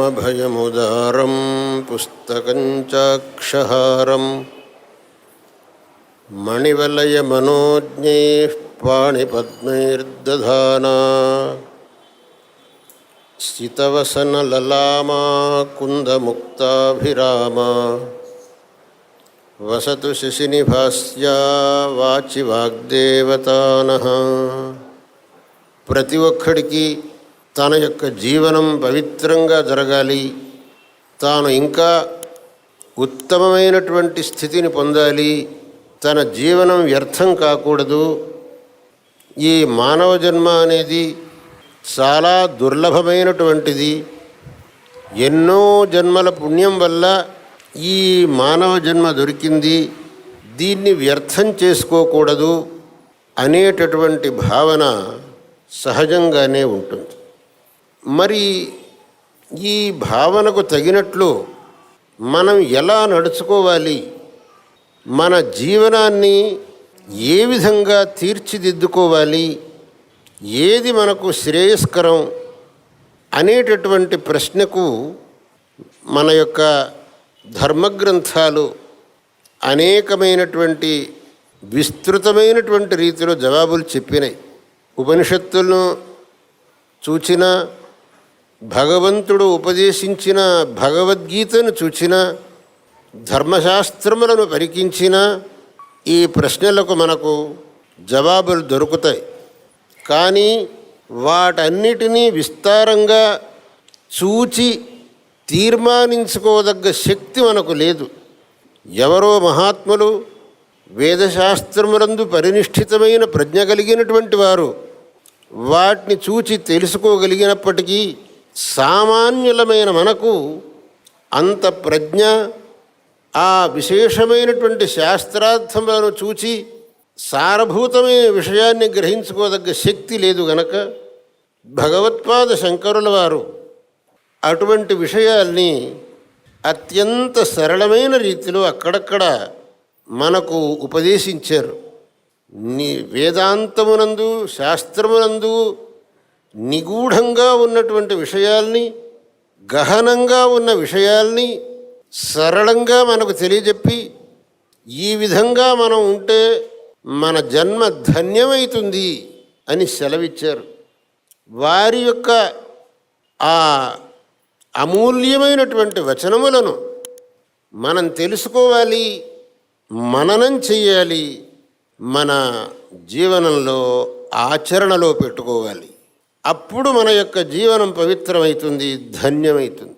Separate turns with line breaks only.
సమభయముదారం పుస్తకంచాక్షహారం మణివలయమనోజ్ఞైః పాణిపద్మైర్దధానా స్థితవసనలలామా కుందముక్తాభిరామా వసతు శశినిభాస్యా వాచి వాగ్దేవతానః. ప్రతి ఒక్కడికి తన యొక్క జీవనం పవిత్రంగా జరగాలి, తాను ఇంకా ఉత్తమమైనటువంటి స్థితిని పొందాలి, తన జీవనం వ్యర్థం కాకూడదు. ఈ మానవ జన్మ అనేది చాలా దుర్లభమైనటువంటిది. ఎన్నో జన్మల పుణ్యం వల్ల ఈ మానవ జన్మ దొరికింది, దీన్ని వ్యర్థం చేసుకోకూడదు అనేటటువంటి భావన సహజంగానే ఉంటుంది. మరి ఈ భావనకు తగినట్లు మనం ఎలా నడుచుకోవాలి, మన జీవనాన్ని ఏ విధంగా తీర్చిదిద్దుకోవాలి, ఏది మనకు శ్రేయస్కరం అనేటటువంటి ప్రశ్నకు మన యొక్క ధర్మగ్రంథాలు అనేకమైనటువంటి విస్తృతమైనటువంటి రీతిలో జవాబులు చెప్పినాయి. ఉపనిషత్తులను చూచిన, భగవంతుడు ఉపదేశించిన భగవద్గీతను చూచిన, ధర్మశాస్త్రములను పరికించిన ఈ ప్రశ్నలకు మనకు జవాబులు దొరుకుతాయి. కానీ వాటన్నిటినీ విస్తారంగా చూచి తీర్మానించుకోదగ్గ శక్తి మనకు లేదు. ఎవరో మహాత్ములు వేదశాస్త్రములందు పరినిష్ఠితమైన ప్రజ్ఞ కలిగినటువంటి వారు వాటిని చూచి తెలుసుకోగలిగినప్పటికీ సామాన్యులమైన మనకు అంత ప్రజ్ఞ, ఆ విశేషమైనటువంటి శాస్త్రార్థములను చూచి సారభూతమైన విషయాన్ని గ్రహించుకోదగ్గ శక్తి లేదు గనక భగవత్పాద శంకరుల వారు అటువంటి విషయాల్ని అత్యంత సరళమైన రీతిలో అక్కడక్కడ మనకు ఉపదేశించారు. వేదాంతమునందు, శాస్త్రమునందు నిగూఢంగా ఉన్నటువంటి విషయాల్ని, గహనంగా ఉన్న విషయాల్ని సరళంగా మనకు తెలియజెప్పి, ఈ విధంగా మనం ఉంటే మన జన్మ ధన్యమవుతుంది అని సెలవిచ్చారు. వారి యొక్క ఆ అమూల్యమైనటువంటి వచనములను మనం తెలుసుకోవాలి, మననం చెయ్యాలి, మన జీవనంలో ఆచరణలో పెట్టుకోవాలి. అప్పుడు మన యొక్క జీవనం పవిత్రమవుతుంది, ధన్యమవుతుంది.